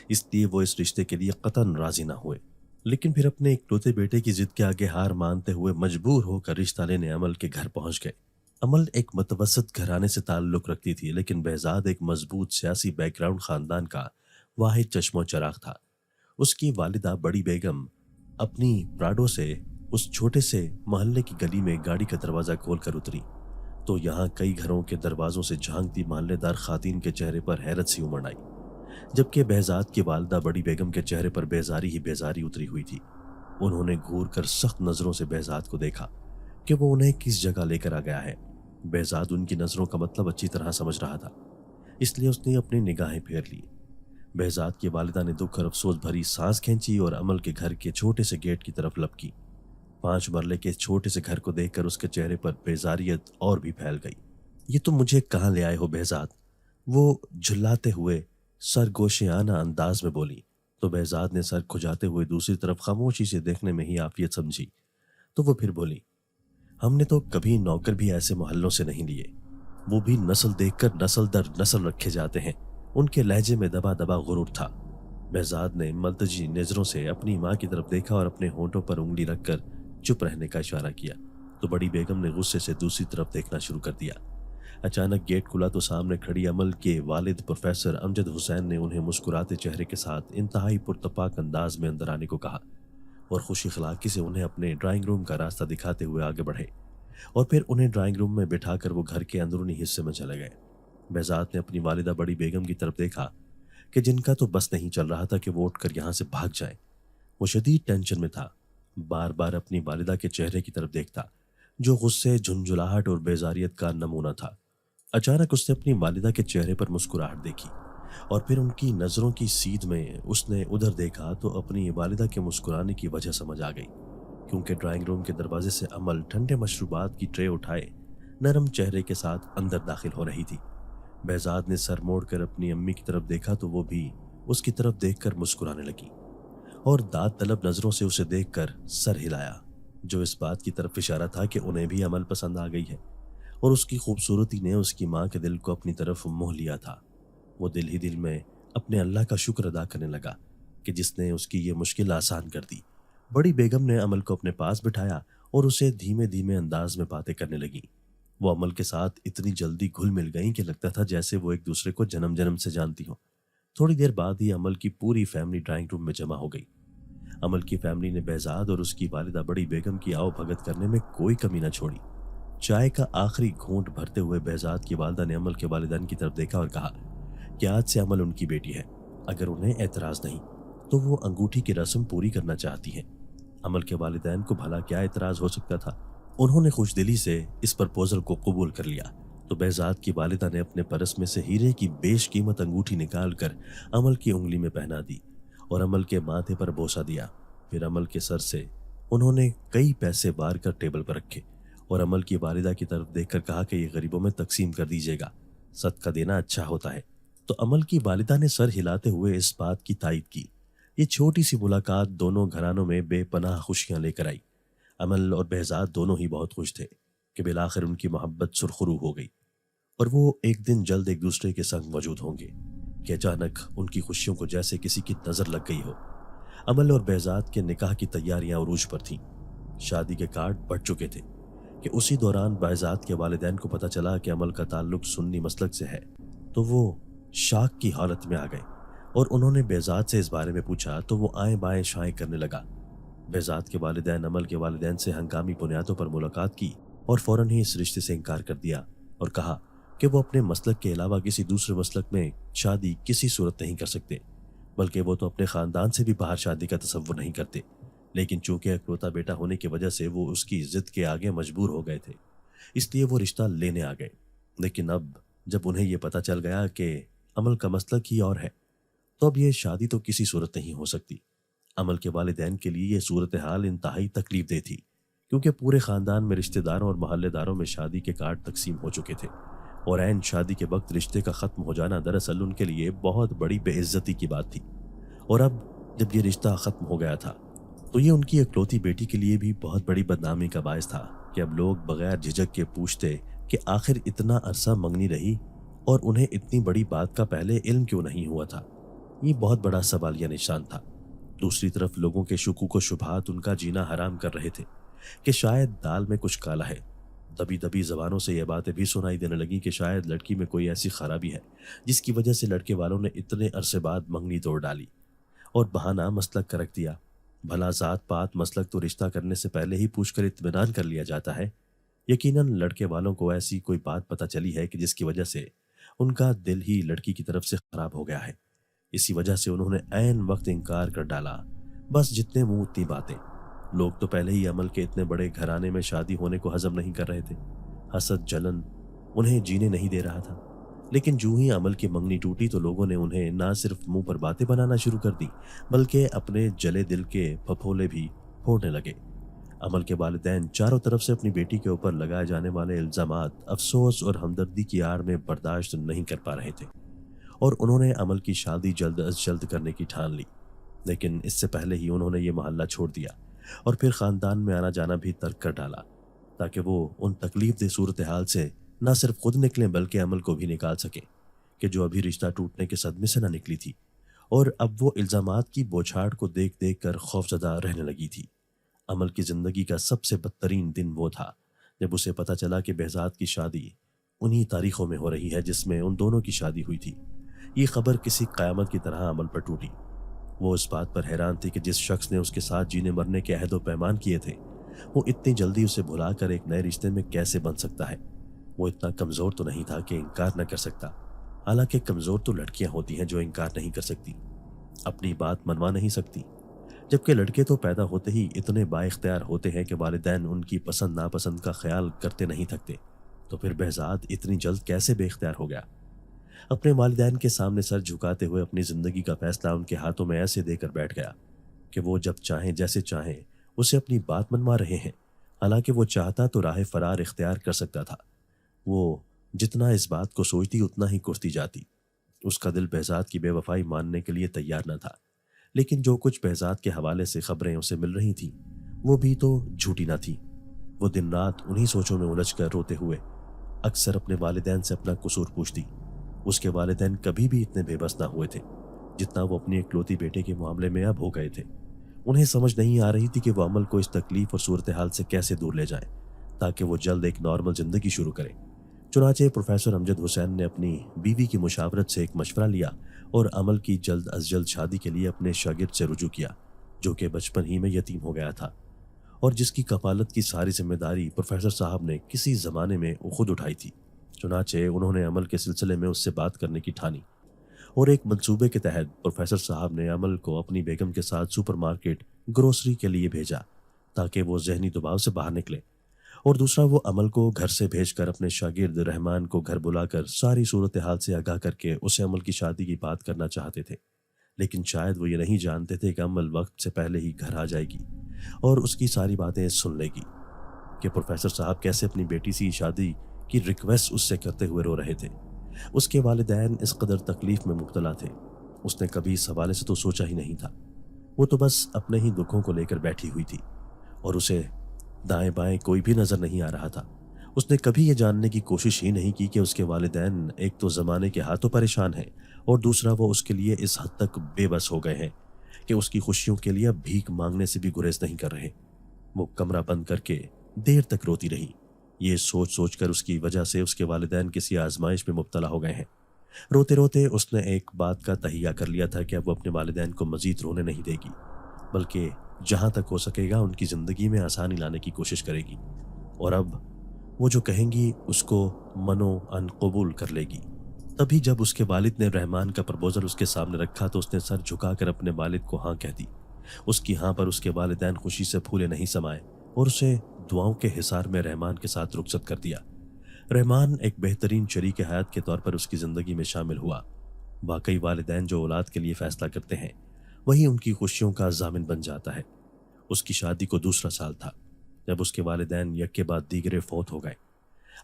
इसलिए वो इस रिश्ते के लिए कतन राजी ना हुए। लेकिन फिर अपने इकलौते बेटे की जिद के आगे हार मानते हुए मजबूर होकर रिश्ता लेने अमल के घर पहुंच गए। अमल एक मतवसत घराने से ताल्लुक रखती थी, लेकिन behzad एक मजबूत सियासी बैकग्राउंड खानदान का वाहिद चश्मो चराग था। उसकी वालिदा बड़ी बेगम अपनी प्राडो से उस छोटे से मोहल्ले की गली में गाड़ी का दरवाजा खोलकर उतरी तो यहाँ कई घरों के दरवाजों से झांकती माल्यदार खातून के चेहरे पर हैरत सी उमड़ आई, जबकि behzad की वालिदा बड़ी बेगम के चेहरे पर बेजारी ही बेजारी उतरी हुई थी। उन्होंने घूर कर सख्त नजरों से behzad को देखा कि वो उन्हें किस जगह लेकर आ गया है। behzad उनकी नजरों का मतलब अच्छी तरह समझ रहा था, इसलिए उसने अपनी निगाहें फेर ली। behzad की वालिदा ने दुख और अफसोस भरी सांस खींची और अमल के घर के छोटे से गेट की तरफ लपकी। 5 मरले के छोटे से घर को देखकर उसके चेहरे पर बेजारियत और भी फैल गई। ये तुम मुझे कहाँ ले आए हो behzad? वो झुल्लाते हुए सरगोशियाना अंदाज में बोली तो behzad ने सर खुजाते हुए दूसरी तरफ खामोशी से देखने में ही आफियत समझी। तो वो फिर बोली, हमने तो कभी नौकर भी ऐसे मोहल्लों से नहीं लिए, वो भी नस्ल देखकर नस्ल दर नस्ल रखे जाते हैं। उनके लहजे में दबा दबा गुरूर था। behzad ने मलतजी नजरों से अपनी माँ की तरफ देखा और अपने होंठों पर उंगली रखकर चुप रहने का इशारा किया तो बड़ी बेगम ने गुस्से से दूसरी तरफ देखना शुरू कर दिया। अचानक गेट खुला तो सामने खड़ी अमल के वालिद प्रोफेसर अमजद हुसैन ने उन्हें मुस्कुराते चेहरे के साथ इंतहाई पुरतपाक अंदाज में अंदर आने को कहा और खुशी खिलाकी से उन्हें अपने ड्राइंग रूम का रास्ता दिखाते हुए आगे बढ़े और फिर उन्हें ड्राइंग रूम में बिठाकर वो घर के अंदरूनी हिस्से में चले गए। behzad نے اپنی والدہ بڑی بیگم کی طرف دیکھا کہ جن کا تو بس نہیں چل رہا تھا کہ وہ اٹھ کر یہاں سے بھاگ جائیں۔ وہ شدید ٹینشن میں تھا، بار بار اپنی والدہ کے چہرے کی طرف دیکھتا جو غصے، جھنجھلاہٹ اور بیزاریت کا نمونہ تھا۔ اچانک اس نے اپنی والدہ کے چہرے پر مسکراہٹ دیکھی اور پھر ان کی نظروں کی سیدھ میں اس نے ادھر دیکھا تو اپنی والدہ کے مسکرانے کی وجہ سمجھ آ گئی، کیونکہ ڈرائنگ روم کے دروازے سے امل ٹھنڈے مشروبات کی ٹرے اٹھائے نرم چہرے کے ساتھ اندر داخل ہو رہی تھی۔ بہزاد نے سر موڑ کر اپنی امی کی طرف دیکھا تو وہ بھی اس کی طرف دیکھ کر مسکرانے لگی اور داد طلب نظروں سے اسے دیکھ کر سر ہلایا، جو اس بات کی طرف اشارہ تھا کہ انہیں بھی عمل پسند آ گئی ہے اور اس کی خوبصورتی نے اس کی ماں کے دل کو اپنی طرف موہ لیا تھا۔ وہ دل ہی دل میں اپنے اللہ کا شکر ادا کرنے لگا کہ جس نے اس کی یہ مشکل آسان کر دی۔ بڑی بیگم نے عمل کو اپنے پاس بٹھایا اور اسے دھیمے دھیمے انداز میں باتیں کرنے لگیں۔ وہ عمل کے ساتھ اتنی جلدی گھل مل گئیں کہ لگتا تھا جیسے وہ ایک دوسرے کو جنم جنم سے جانتی ہوں۔ تھوڑی دیر بعد ہی عمل کی پوری فیملی ڈرائنگ روم میں جمع ہو گئی۔ عمل کی فیملی نے بہزاد اور اس کی والدہ بڑی بیگم کی آؤ بھگت کرنے میں کوئی کمی نہ چھوڑی۔ چائے کا آخری گھونٹ بھرتے ہوئے بہزاد کی والدہ نے عمل کے والدین کی طرف دیکھا اور کہا کہ آج سے عمل ان کی بیٹی ہے، اگر انہیں اعتراض نہیں تو وہ انگوٹھی کی رسم پوری کرنا چاہتی ہیں۔ عمل کے والدین کو بھلا کیا اعتراض ہو سکتا تھا؟ انہوں نے خوش دلی سے اس پرپوزل کو قبول کر لیا تو بہزاد کی والدہ نے اپنے پرس میں سے ہیرے کی بیش قیمت انگوٹھی نکال کر عمل کی انگلی میں پہنا دی اور عمل کے ماتھے پر بوسہ دیا۔ پھر عمل کے سر سے انہوں نے کئی پیسے بار کر ٹیبل پر رکھے اور عمل کی والدہ کی طرف دیکھ کر کہا کہ یہ غریبوں میں تقسیم کر دیجیے گا، صدقہ دینا اچھا ہوتا ہے۔ تو عمل کی والدہ نے سر ہلاتے ہوئے اس بات کی تائید کی۔ یہ چھوٹی سی ملاقات دونوں گھرانوں میں بے پناہ خوشیاں لے کر آئی۔ عمل اور بہزاد دونوں ہی بہت خوش تھے کہ بالآخر ان کی محبت سرخرو ہو گئی اور وہ ایک دن جلد ایک دوسرے کے سنگ موجود ہوں گے کہ اچانک ان کی خوشیوں کو جیسے کسی کی نظر لگ گئی ہو۔ عمل اور بہزاد کے نکاح کی تیاریاں عروج پر تھیں۔ شادی کے کارڈ بڑھ چکے تھے کہ اسی دوران بہزاد کے والدین کو پتہ چلا کہ عمل کا تعلق سنی مسلک سے ہے تو وہ شاک کی حالت میں آ گئے اور انہوں نے بہزاد سے اس بارے میں پوچھا تو وہ آئیں بائیں شائیں کرنے لگا۔ بہزاد کے والدین عمل کے والدین سے ہنگامی بنیادوں پر ملاقات کی اور فوراً ہی اس رشتے سے انکار کر دیا اور کہا کہ وہ اپنے مسلک کے علاوہ کسی دوسرے مسلک میں شادی کسی صورت نہیں کر سکتے، بلکہ وہ تو اپنے خاندان سے بھی باہر شادی کا تصور نہیں کرتے، لیکن چونکہ اکلوتا بیٹا ہونے کی وجہ سے وہ اس کی ضد کے آگے مجبور ہو گئے تھے، اس لیے وہ رشتہ لینے آ گئے۔ لیکن اب جب انہیں یہ پتہ چل گیا کہ عمل کا مسلک ہی اور ہے تو اب یہ شادی تو کسی صورت نہیں ہو سکتی۔ عمل کے والدین کے لیے یہ صورتحال انتہائی تکلیف دہ تھی، کیونکہ پورے خاندان میں رشتہ داروں اور محلے داروں میں شادی کے کارڈ تقسیم ہو چکے تھے اور عین شادی کے وقت رشتے کا ختم ہو جانا دراصل ان کے لیے بہت بڑی بے عزتی کی بات تھی۔ اور اب جب یہ رشتہ ختم ہو گیا تھا تو یہ ان کی اکلوتی بیٹی کے لیے بھی بہت بڑی بدنامی کا باعث تھا کہ اب لوگ بغیر جھجک کے پوچھتے کہ آخر اتنا عرصہ منگنی رہی اور انہیں اتنی بڑی بات کا پہلے علم کیوں نہیں ہوا تھا۔ یہ بہت بڑا سوالیہ نشان تھا۔ دوسری طرف لوگوں کے شکوک و شبہات ان کا جینا حرام کر رہے تھے کہ شاید دال میں کچھ کالا ہے۔ دبی دبی زبانوں سے یہ باتیں بھی سنائی دینے لگیں کہ شاید لڑکی میں کوئی ایسی خرابی ہے جس کی وجہ سے لڑکے والوں نے اتنے عرصے بعد منگنی توڑ ڈالی اور بہانہ مسلک کا رکھ دیا۔ بھلا ذات پات مسلک تو رشتہ کرنے سے پہلے ہی پوچھ کر اطمینان کر لیا جاتا ہے۔ یقیناً لڑکے والوں کو ایسی کوئی بات پتہ چلی ہے کہ جس کی وجہ سے ان کا دل ہی لڑکی کی طرف سے خراب ہو گیا ہے، اسی وجہ سے انہوں نے عین وقت انکار کر ڈالا۔ بس جتنے منہ اتنی باتیں۔ لوگ تو پہلے ہی عمل کے اتنے بڑے گھرانے میں شادی ہونے کو ہضم نہیں کر رہے تھے۔ حسد جلن انہیں جینے نہیں دے رہا تھا، لیکن جو ہی عمل کی منگنی ٹوٹی تو لوگوں نے انہیں نہ صرف منہ پر باتیں بنانا شروع کر دی بلکہ اپنے جلے دل کے پھپھولے بھی پھوڑنے لگے۔ عمل کے والدین چاروں طرف سے اپنی بیٹی کے اوپر لگائے جانے والے الزامات افسوس اور ہمدردی کی آڑ میں برداشت نہیں کر پا رہے تھے اور انہوں نے عمل کی شادی جلد از جلد کرنے کی ٹھان لی۔ لیکن اس سے پہلے ہی انہوں نے یہ محلہ چھوڑ دیا اور پھر خاندان میں آنا جانا بھی ترک کر ڈالا تاکہ وہ ان تکلیف دہ صورتحال سے نہ صرف خود نکلیں بلکہ عمل کو بھی نکال سکیں کہ جو ابھی رشتہ ٹوٹنے کے صدمے سے نہ نکلی تھی اور اب وہ الزامات کی بوچھاڑ کو دیکھ دیکھ کر خوفزدہ رہنے لگی تھی۔ عمل کی زندگی کا سب سے بدترین دن وہ تھا جب اسے پتہ چلا کہ بہزاد کی شادی انہی تاریخوں میں ہو رہی ہے جس میں ان دونوں کی شادی ہوئی تھی۔ یہ خبر کسی قیامت کی طرح عمل پر ٹوٹی۔ وہ اس بات پر حیران تھی کہ جس شخص نے اس کے ساتھ جینے مرنے کے عہد و پیمان کیے تھے وہ اتنی جلدی اسے بھلا کر ایک نئے رشتے میں کیسے بن سکتا ہے۔ وہ اتنا کمزور تو نہیں تھا کہ انکار نہ کر سکتا، حالانکہ کمزور تو لڑکیاں ہوتی ہیں جو انکار نہیں کر سکتی، اپنی بات منوا نہیں سکتی، جبکہ لڑکے تو پیدا ہوتے ہی اتنے با اختیار ہوتے ہیں کہ والدین ان کی پسند ناپسند کا خیال کرتے نہیں تھکتے۔ تو پھر بہزاد اتنی جلد کیسے بے اختیار ہو گیا؟ اپنے والدین کے سامنے سر جھکاتے ہوئے اپنی زندگی کا فیصلہ ان کے ہاتھوں میں ایسے دے کر بیٹھ گیا کہ وہ جب چاہیں جیسے چاہیں اسے اپنی بات منوا رہے ہیں، حالانکہ وہ چاہتا تو راہ فرار اختیار کر سکتا تھا۔ وہ جتنا اس بات کو سوچتی اتنا ہی کرتی جاتی۔ اس کا دل بہزاد کی بے وفائی ماننے کے لیے تیار نہ تھا، لیکن جو کچھ بہزاد کے حوالے سے خبریں اسے مل رہی تھیں وہ بھی تو جھوٹی نہ تھی۔ وہ دن رات انہی سوچوں میں الجھ کر روتے ہوئے اکثر اپنے والدین سے اپنا قصور پوچھتی۔ اس کے والدین کبھی بھی اتنے بے بس نہ ہوئے تھے جتنا وہ اپنی اکلوتی بیٹے کے معاملے میں اب ہو گئے تھے۔ انہیں سمجھ نہیں آ رہی تھی کہ وہ عمل کو اس تکلیف اور صورتحال سے کیسے دور لے جائیں تاکہ وہ جلد ایک نارمل زندگی شروع کرے۔ چنانچہ پروفیسر امجد حسین نے اپنی بیوی کی مشاورت سے ایک مشورہ لیا اور عمل کی جلد از جلد شادی کے لیے اپنے شاگرد سے رجوع کیا، جو کہ بچپن ہی میں یتیم ہو گیا تھا اور جس کی کفالت کی ساری ذمہ داری پروفیسر صاحب نے کسی زمانے میں خود اٹھائی تھی۔ چنانچہ انہوں نے عمل کے سلسلے میں اس سے بات کرنے کی ٹھانی اور ایک منصوبے کے تحت پروفیسر صاحب نے عمل کو اپنی بیگم کے ساتھ سپر مارکیٹ گروسری کے لیے بھیجا تاکہ وہ ذہنی دباؤ سے باہر نکلے، اور دوسرا وہ عمل کو گھر سے بھیج کر اپنے شاگرد رحمان کو گھر بلا کر ساری صورتحال سے آگاہ کر کے اسے عمل کی شادی کی بات کرنا چاہتے تھے۔ لیکن شاید وہ یہ نہیں جانتے تھے کہ عمل وقت سے پہلے ہی گھر آ جائے گی اور اس کی ساری باتیں سن لے گی کہ پروفیسر صاحب کیسے اپنی بیٹی سی شادی کی ریکویسٹ اس سے کرتے ہوئے رو رہے تھے۔ اس کے والدین اس قدر تکلیف میں مبتلا تھے، اس نے کبھی اس حوالے سے تو سوچا ہی نہیں تھا۔ وہ تو بس اپنے ہی دکھوں کو لے کر بیٹھی ہوئی تھی اور اسے دائیں بائیں کوئی بھی نظر نہیں آ رہا تھا۔ اس نے کبھی یہ جاننے کی کوشش ہی نہیں کی کہ اس کے والدین ایک تو زمانے کے ہاتھوں پریشان ہیں اور دوسرا وہ اس کے لیے اس حد تک بے بس ہو گئے ہیں کہ اس کی خوشیوں کے لیے اب بھیک مانگنے سے بھی گریز نہیں کر رہے۔ وہ کمرہ بند کر کے دیر تک روتی رہی۔ یہ سوچ سوچ کر اس کی وجہ سے اس کے والدین کسی آزمائش میں مبتلا ہو گئے ہیں۔ روتے روتے اس نے ایک بات کا تہیہ کر لیا تھا کہ اب وہ اپنے والدین کو مزید رونے نہیں دے گی، بلکہ جہاں تک ہو سکے گا ان کی زندگی میں آسانی لانے کی کوشش کرے گی، اور اب وہ جو کہیں گی اس کو منو ان قبول کر لے گی۔ تبھی جب اس کے والد نے رحمان کا پرپوزل اس کے سامنے رکھا تو اس نے سر جھکا کر اپنے والد کو ہاں کہہ دی۔ اس کی ہاں پر اس کے والدین خوشی سے پھولے نہیں سمائے اور اسے دعاؤں کے حصار میں رحمان کے ساتھ رخصت کر دیا۔ رحمان ایک بہترین شریک حیات کے طور پر اس کی زندگی میں شامل ہوا۔ واقعی والدین جو اولاد کے لیے فیصلہ کرتے ہیں وہی ان کی خوشیوں کا ضامن بن جاتا ہے۔ اس کی شادی کو دوسرا سال تھا جب اس کے والدین یک کے بعد دیگرے فوت ہو گئے۔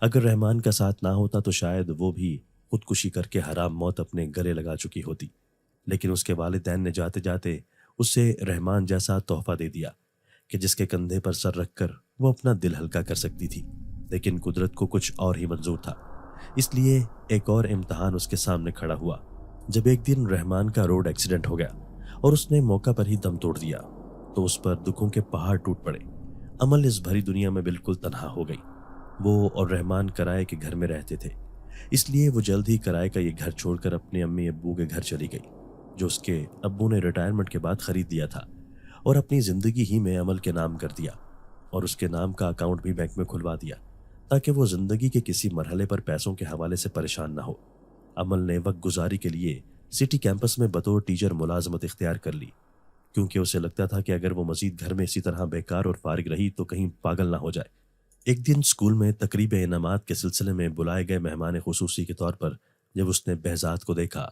اگر رحمان کا ساتھ نہ ہوتا تو شاید وہ بھی خودکشی کر کے حرام موت اپنے گلے لگا چکی ہوتی، لیکن اس کے والدین نے جاتے جاتے اسے رحمان جیسا تحفہ دے دیا کہ جس کے کندھے پر سر رکھ کر وہ اپنا دل ہلکا کر سکتی تھی۔ لیکن قدرت کو کچھ اور ہی منظور تھا، اس لیے ایک اور امتحان اس کے سامنے کھڑا ہوا جب ایک دن رحمان کا روڈ ایکسیڈنٹ ہو گیا اور اس نے موقع پر ہی دم توڑ دیا تو اس پر دکھوں کے پہاڑ ٹوٹ پڑے۔ عمل اس بھری دنیا میں بالکل تنہا ہو گئی۔ وہ اور رحمان کرائے کے گھر میں رہتے تھے، اس لیے وہ جلد ہی کرائے کا یہ گھر چھوڑ کر اپنے امی ابو کے گھر چلی گئی جو اس کے ابو نے ریٹائرمنٹ کے بعد خرید لیا تھا، اور اپنی زندگی ہی میں عمل کے نام کر دیا اور اس کے نام کا اکاؤنٹ بھی بینک میں کھلوا دیا تاکہ وہ زندگی کے کسی مرحلے پر پیسوں کے حوالے سے پریشان نہ ہو۔ عمل نے وقت گزاری کے لیے سٹی کیمپس میں بطور ٹیچر ملازمت اختیار کر لی، کیونکہ اسے لگتا تھا کہ اگر وہ مزید گھر میں اسی طرح بیکار اور فارغ رہی تو کہیں پاگل نہ ہو جائے۔ ایک دن اسکول میں تقریب انعامات کے سلسلے میں بلائے گئے مہمان خصوصی کے طور پر جب اس نے بہزاد کو دیکھا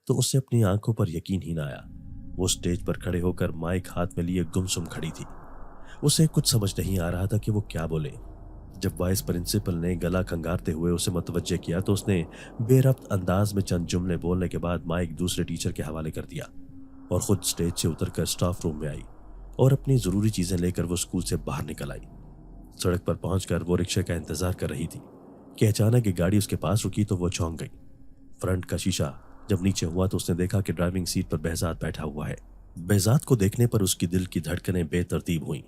تو اسے اپنی آنکھوں پر یقین ہی نہ آیا۔ وہ اسٹیج پر کھڑے ہو کر مائک ہاتھ میں لیے گمسم کھڑی تھی۔ اسے کچھ سمجھ نہیں آ رہا تھا کہ وہ کیا بولے۔ جب وائس پرنسپل نے گلا کھنگارتے ہوئے اسے متوجہ کیا تو اس نے بے ربط انداز میں چند جملے بولنے کے بعد مائک دوسرے ٹیچر کے حوالے کر دیا اور خود اسٹیج سے اتر کر اسٹاف روم میں آئی اور اپنی ضروری چیزیں لے کر وہ اسکول سے باہر نکل آئی۔ سڑک پر پہنچ کر وہ رکشے کا انتظار کر رہی تھی کہ اچانک ایک گاڑی اس کے پاس رکی تو وہ چونک گئی۔ فرنٹ کا شیشہ جب نیچے ہوا تو اس نے دیکھا کہ ڈرائیونگ سیٹ پر بہزاد بیٹھا ہوا ہے۔ بہزاد کو دیکھنے پر اس کی دل کی دھڑکنیں بے ترتیب ہوئیں۔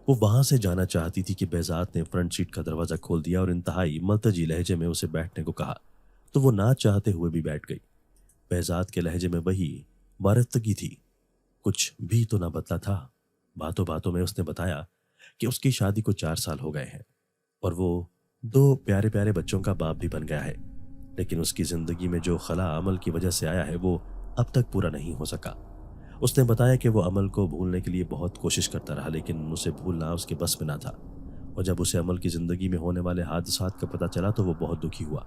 وہ وہاں سے جانا چاہتی تھی کہ بہزاد نے فرنٹ سیٹ کا دروازہ کھول دیا اور انتہائی ملتجی لہجے میں اسے بیٹھنے کو کہا تو وہ نہ چاہتے ہوئے بھی بیٹھ گئی۔ بہزاد کے لہجے میں وہی وارفتگی تھی، کچھ بھی تو نہ بدلا تھا۔ باتوں باتوں میں اس نے بتایا کہ اس کی شادی کو 4 سال ہو گئے ہیں اور وہ दो प्यारे प्यारे बच्चों का बाप भी बन गया है, लेकिन उसकी ज़िंदगी में जो खला अमल की वजह से आया है वो अब तक पूरा नहीं हो सका। उसने बताया कि वो अमल को भूलने के लिए बहुत कोशिश करता रहा, लेकिन उसे भूलना उसके बस में ना था। और जब उसे अमल की ज़िंदगी में होने वाले हादसात का पता चला तो वो बहुत दुखी हुआ।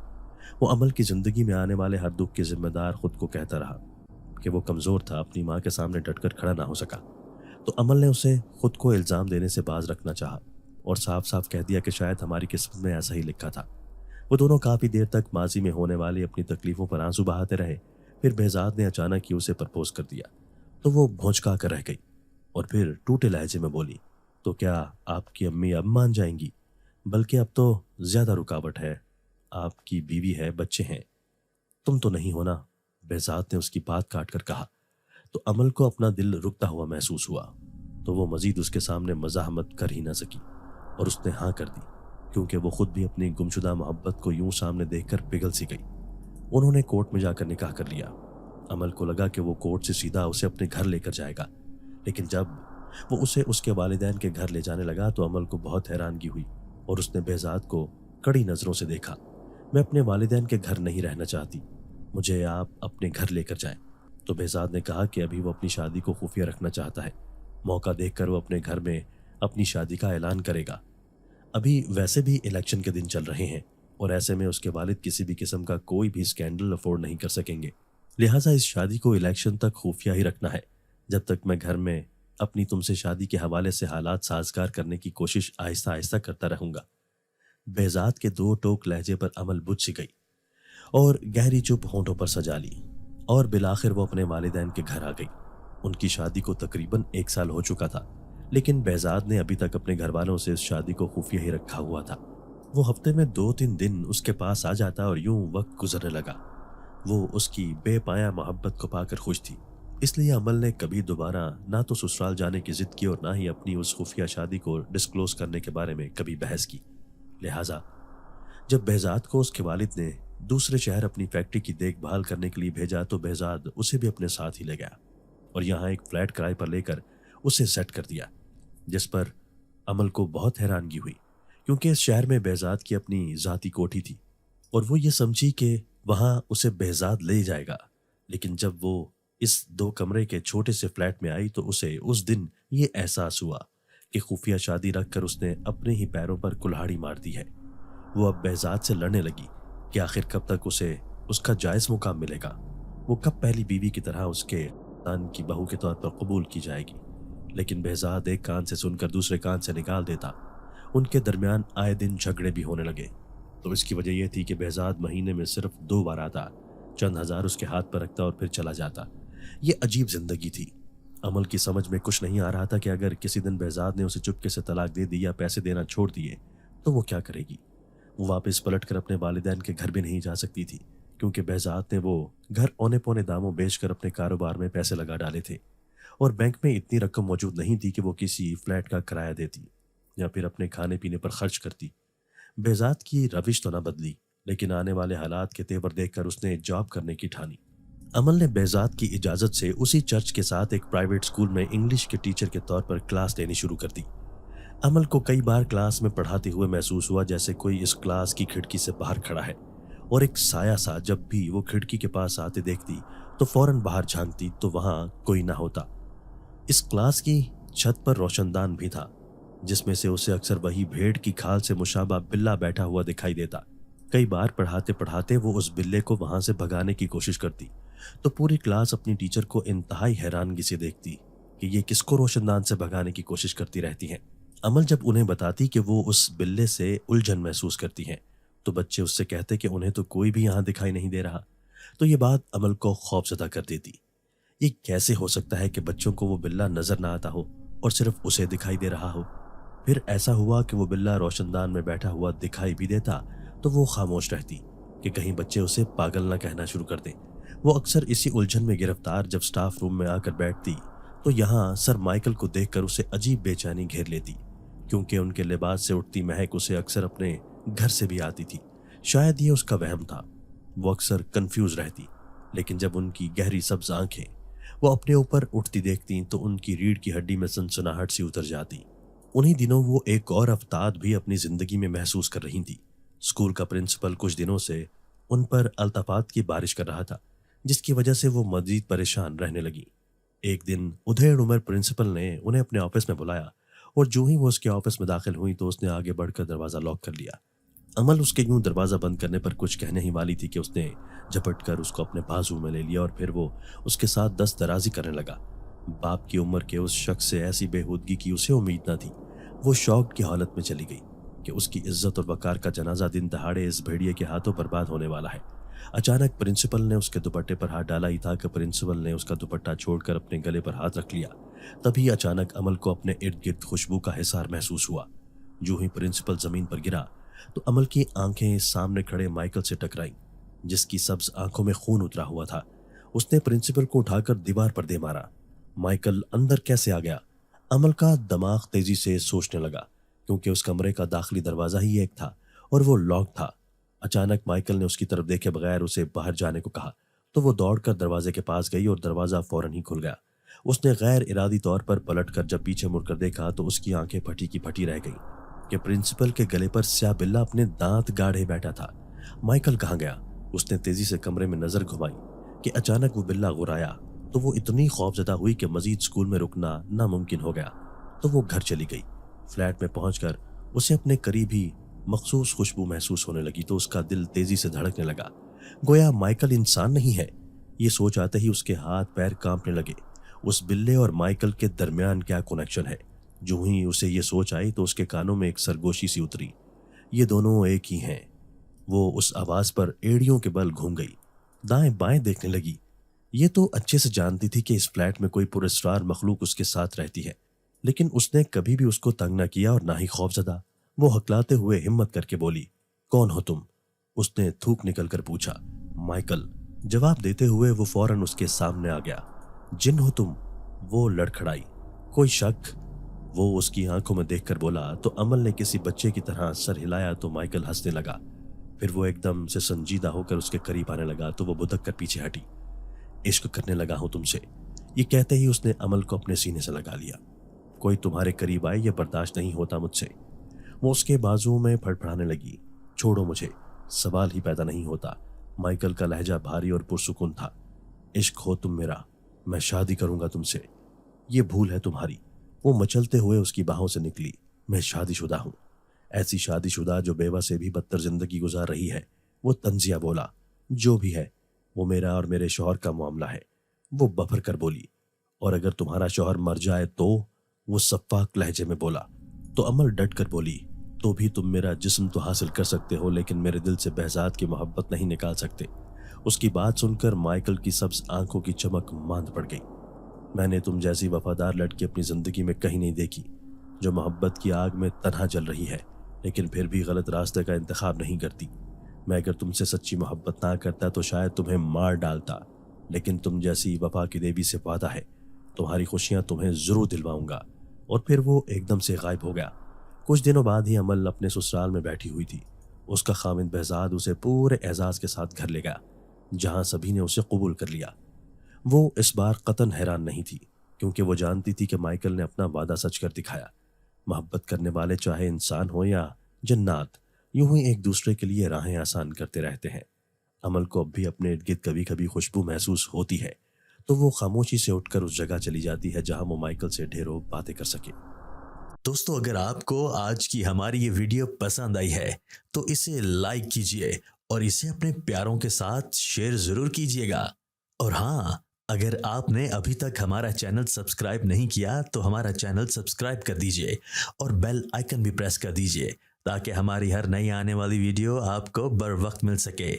वो अमल की ज़िंदगी में आने वाले हर दुख के ज़िम्मेदार खुद को कहता रहा कि वो कमज़ोर था, अपनी माँ के सामने डटकर खड़ा ना हो सका। तो अमल ने उसे खुद को इल्ज़ाम देने से बाज रखना चाहा और साफ साफ कह दिया कि शायद हमारी किस्मत में ऐसा ही लिखा था। वो दोनों काफ़ी देर तक माजी में होने वाली अपनी तकलीफ़ों पर आंसू बहाते रहे। फिर behज़ाद ने अचानक ही उसे प्रपोज कर दिया तो वो भौंचका कर रह गई और फिर टूटे लहजे में बोली, तो क्या आपकी अम्मी अब मान जाएंगी? बल्कि अब तो ज़्यादा रुकावट है, आपकी बीवी है, बच्चे हैं, तुम तो नहीं हो ना? behज़ाद ने उसकी बात काट कर कहा। तो अमल को अपना दिल रुकता हुआ महसूस हुआ, तो वो मजीद उसके सामने मज़ाहमत कर ही ना सकी और उसने हाँ कर दी, क्योंकि वो खुद भी अपनी गुमशुदा मोहब्बत को यूं सामने देखकर पिघल सी गई। उन्होंने कोर्ट में जाकर निकाह कर लिया। अमल को लगा कि वो कोर्ट से सीधा उसे अपने घर लेकर जाएगा, लेकिन जब वो उसे उसके वालिदैन के घर ले जाने लगा तो अमल को बहुत हैरानगी हुई और उसने behज़ाद को कड़ी नज़रों से देखा। मैं अपने वालिदैन के घर नहीं रहना चाहती, मुझे आप अपने घर लेकर जाएं। तो behज़ाद ने कहा कि अभी वो अपनी शादी को खुफिया रखना चाहता है, मौका देखकर वो अपने घर में अपनी शादी का ऐलान करेगा। अभी वैसे भी इलेक्शन के दिन चल रहे हैं और ऐसे में उसके वालिद किसी भी किस्म का कोई भी स्कैंडल अफोर्ड नहीं कर सकेंगे, लिहाजा इस शादी को इलेक्शन तक खुफिया ही रखना है। जब तक मैं घर में अपनी तुमसे शादी के हवाले से हालात साजगार करने की कोशिश आहिस्ता आहिस्ता करता रहूंगा। behज़ाद के दो टोक लहजे पर अमल बुझ सी गई और गहरी चुप होंठों पर सजा ली और बिलाखिर वो अपने वालिदैन के घर आ गई। उनकी शादी को तकरीबन 1 साल हो चुका था, लेकिन behज़ाद ने अभी तक अपने घर वालों से इस शादी को खुफिया ही रखा हुआ था। वो हफ्ते में 2-3 दिन उसके पास आ जाता और यूं वक्त गुजरने लगा। वो उसकी बेपाया मोहब्बत को पाकर खुश थी, इसलिए अमल ने कभी दोबारा ना तो ससुराल जाने की जिद की और ना ही अपनी उस खुफिया शादी को डिस्क्लोज करने के बारे में कभी बहस की। लिहाजा जब behज़ाद को उसके वालिद ने दूसरे शहर अपनी फैक्ट्री की देखभाल करने के लिए भेजा तो behज़ाद उसे भी अपने साथ ही ले गया और यहाँ एक फ्लैट किराए पर लेकर उसे सेट कर दिया, जिस पर अमल को बहुत हैरानगी हुई, क्योंकि इस शहर में behज़ाद की अपनी ज़ाती कोठी थी और वो ये समझी कि वहाँ उसे behज़ाद ले जाएगा। लेकिन जब वो इस 2 कमरे के छोटे से फ्लैट में आई तो उसे उस दिन ये एहसास हुआ कि खुफिया शादी रखकर उसने अपने ही पैरों पर कुल्हाड़ी मार दी है। वो अब behज़ाद से लड़ने लगी कि आखिर कब तक उसे उसका जायज़ मुकाम मिलेगा, वो कब पहली बीवी की तरह उसके खानदान की बहू के तौर पर कबूल की जाएगी। लेकिन behज़ाद एक कान से सुनकर दूसरे कान से निकाल देता। उनके दरमियान आए दिन झगड़े भी होने लगे। तो इसकी वजह यह थी कि behज़ाद महीने में सिर्फ 2 बार आता, चंद हजार उसके हाथ पर रखता और फिर चला जाता। ये अजीब जिंदगी थी। अमल की समझ में कुछ नहीं आ रहा था कि अगर किसी दिन behज़ाद ने उसे चुपके से तलाक दे दी या पैसे देना छोड़ दिए तो वो क्या करेगी। वो वापस पलटकर अपने वालिदैन के घर भी नहीं जा सकती थी, क्योंकि behज़ाद ने वो घर औने पौने दामों बेचकर अपने कारोबार में पैसे लगा डाले थे और बैंक में इतनी रकम मौजूद नहीं थी कि वो किसी फ्लैट का किराया देती या फिर अपने खाने पीने पर खर्च करती। behज़ाद की रविश तो न बदली, लेकिन आने वाले हालात के तेवर देखकर उसने जॉब करने की ठानी। अमल ने behज़ाद की इजाज़त से उसी चर्च के साथ एक प्राइवेट स्कूल में इंग्लिश के टीचर के तौर पर क्लास लेनी शुरू कर दी। अमल को कई बार क्लास में पढ़ाते हुए महसूस हुआ जैसे कोई इस क्लास की खिड़की से बाहर खड़ा है और एक साया सा जब भी वो खिड़की के पास आते देखती तो फौरन बाहर झांकती तो वहां कोई ना होता। इस क्लास की छत पर रोशनदान भी था, जिसमें से उसे अक्सर वही भेड़ की खाल से मुशाबा बिल्ला बैठा हुआ दिखाई देता। कई बार पढ़ाते पढ़ाते वो उस बिल्ले को वहां से भगाने की कोशिश करती तो पूरी क्लास अपनी टीचर को इंतहाई हैरानगी से देखती कि ये किसको रोशनदान से भगाने की कोशिश करती रहती हैं। अमल जब उन्हें बताती कि वो उस बिल्ले से उलझन महसूस करती हैं तो बच्चे उससे कहते कि उन्हें तो कोई भी यहाँ दिखाई नहीं दे रहा। तो ये बात अमल को खौफजदा कर देती। ये कैसे हो सकता है कि बच्चों को वो बिल्ला नजर ना आता हो और सिर्फ उसे दिखाई दे रहा हो। फिर ऐसा हुआ कि वो बिल्ला रोशनदान में बैठा हुआ दिखाई भी देता तो वो खामोश रहती कि कहीं बच्चे उसे पागल न कहना शुरू कर दें। वो अक्सर इसी उलझन में गिरफ्तार जब स्टाफ रूम में आकर बैठती तो यहाँ सर माइकल को देखकर उसे अजीब बेचैनी घेर लेती, क्योंकि उनके लिबास से उठती महक उसे अक्सर अपने घर से भी आती थी। शायद ये उसका वहम था। वो अक्सर कंफ्यूज रहती, लेकिन जब उनकी गहरी सब्ज आंखें वो अपने ऊपर उठती देखती तो उनकी रीढ़ की हड्डी में सनसनाहट सी उतर जाती। उन्हीं दिनों वो एक और अवताद भी अपनी जिंदगी में महसूस कर रही थी। स्कूल का प्रिंसिपल कुछ दिनों से उन पर अल्तफात की बारिश कर रहा था, जिसकी वजह से वो मजीद परेशान रहने लगी। एक दिन उधेड़ उमर प्रिंसिपल ने उन्हें अपने ऑफिस में बुलाया और जो ही वो उसके ऑफिस में दाखिल हुई तो उसने आगे बढ़कर दरवाज़ा लॉक कर लिया। अमल उसके यूं दरवाज़ा बंद करने पर कुछ कहने ही वाली थी कि उसने झपट कर उसको अपने बाजू में ले लिया और फिर वो उसके साथ दस्त दराजी करने लगा। बाप की उम्र के उस शख्स से ऐसी बेहूदगी की उसे उम्मीद न थी। वो शौक की हालत में चली गई कि उसकी इज्जत और वकार का जनाजा दिन दहाड़े इस भेड़िए के हाथों बर्बाद होने वाला है। अचानक प्रिंसिपल ने उसके दुपट्टे पर हाथ डाला ही था कि प्रिंसिपल ने उसका दुपट्टा छोड़कर अपने गले पर हाथ रख लिया। तभी अचानक अमल को अपने इर्द गिर्द खुशबू का हिसार महसूस हुआ। जो ही प्रिंसिपल जमीन पर गिरा तो अमल की आंखें सामने खड़े माइकल से टकराईं, जिसकी सब्ज आंखों में खून उतरा हुआ था। उसने प्रिंसिपल को उठाकर दीवार पर दे मारा। माइकल अंदर कैसे आ गया? अमल का दिमाग तेजी से सोचने लगा, क्योंकि उस कमरे का दाखिली दरवाजा ही एक था और वो लॉक था। अचानक माइकल ने उसकी तरफ देखे बगैर उसे बाहर जाने को कहा तो वो दौड़कर दरवाजे के पास गई और दरवाजा फौरन ही खुल गया। उसने गैर इरादी तौर पर पलटकर जब पीछे मुड़कर देखा तो उसकी आंखें फटी की फटी रह गईं कि प्रिंसिपल के गले पर स्याह बिल्ला अपने दांत गाढ़े बैठा था। माइकल कहाँ गया? उसने तेजी से कमरे में नजर घुमाई कि अचानक वो बिल्ला गुर्राया तो वो इतनी खौफजदा हुई कि मजीद स्कूल में रुकना नामुमकिन हो गया। तो वो घर चली गई। फ्लैट में पहुंचकर उसे अपने करीब ही मखसूस खुशबू महसूस होने लगी तो उसका दिल तेजी से धड़कने लगा। गोया माइकल इंसान नहीं है। ये सोच आते ही उसके हाथ पैर कांपने लगे। उस बिल्ले और माइकल के दरमियान क्या कनेक्शन है? जो ही उसे ये सोच आई तो उसके कानों में एक सरगोशी सी उतरी। ये दोनों एक ही हैं। वो उस आवाज पर एड़ियों के बल घूम गई, दाएं बाएं देखने लगी। ये तो अच्छे से जानती थी कि इस फ्लैट में कोई पुरस्कार मखलूक उसके साथ रहती है, लेकिन उसने कभी भी उसको तंग न किया और ना ही खौफजदा। वो हकलाते हुए हिम्मत करके बोली, कौन हो तुम? उसने थूक निकल कर पूछा। माइकल। जवाब देते हुए वो फौरन उसके सामने आ गया। जिन हो तुम? वो लड़खड़ाई। कोई शक? वो उसकी आंखों में देखकर बोला तो अमल ने किसी बच्चे की तरह सर हिलाया तो माइकल हंसने लगा। फिर वो एकदम से संजीदा होकर उसके करीब आने लगा तो वो बुदक कर पीछे हटी। इश्क करने लगा हूं तुमसे, ये कहते ही उसने अमल को अपने सीने से लगा लिया। कोई तुम्हारे करीब आए ये बर्दाश्त नहीं होता मुझसे। वो उसके बाजुओं में फड़फड़ाने लगी। छोड़ो मुझे, सवाल ही पैदा नहीं होता। माइकल का लहजा भारी और पुरसुकून था। इश्क हो तुम मेरा, मैं शादी करूंगा तुमसे। ये भूल है तुम्हारी। वो मचलते हुए उसकी बाहों से निकली। मैं शादीशुदा हूं, ऐसी शादीशुदा जो बेवा से भी बदतर जिंदगी गुजार रही है। वो तंजिया बोला। जो भी है वो मेरा और मेरे शौहर का मामला है। वो बफर कर बोली। और अगर तुम्हारा शौहर मर जाए तो? वो सफ्फाक लहजे में बोला। तो अमल डट कर बोली, तो भी तुम मेरा जिस्म तो हासिल कर सकते हो लेकिन मेरे दिल से बेहजाद की मोहब्बत नहीं निकाल सकते। उसकी बात सुनकर माइकल की सब्ज आंखों की चमक मांद पड़ गई। मैंने तुम जैसी वफादार लड़की अपनी जिंदगी में कहीं नहीं देखी, जो मोहब्बत की आग में तन्हा जल रही है लेकिन फिर भी गलत रास्ते का इंतखाब नहीं करती। मैं अगर तुमसे सच्ची मोहब्बत ना करता तो शायद तुम्हें मार डालता, लेकिन तुम जैसी वफा की देवी से वादा है, तुम्हारी खुशियां तुम्हें जरूर दिलवाऊंगा। और फिर वो एकदम से गायब हो गया। कुछ दिनों बाद ही अमल अपने ससुराल में बैठी हुई थी। उसका खाविंद behzad उसे पूरे एजाज के साथ घर ले गया, जहां सभी ने उसे कबूल कर लिया। वो इस बार कतन हैरान नहीं थी, क्योंकि वो जानती थी कि माइकल ने अपना वादा सच कर दिखाया। मोहब्बत करने वाले चाहे इंसान हो या जन्नात, यूं ही एक दूसरे के लिए राहें आसान करते रहते हैं। अमल को अब भी अपने इर्द गिर्द कभी कभी खुशबू महसूस होती है, तो वो खामोशी से उठकर उस जगह चली जाती है जहां वो माइकल से ढेरों बातें कर सके। दोस्तों, अगर आपको आज की हमारी ये वीडियो पसंद आई है तो इसे लाइक कीजिए और इसे अपने प्यारों के साथ शेयर जरूर कीजिएगा। और हाँ, अगर आपने अभी तक हमारा चैनल सब्सक्राइब नहीं किया तो हमारा चैनल सब्सक्राइब कर दीजिए और बेल आइकन भी प्रेस कर दीजिए ताकि हमारी हर नई आने वाली वीडियो आपको बर वक्त मिल सके।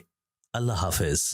अल्लाह हाफिज।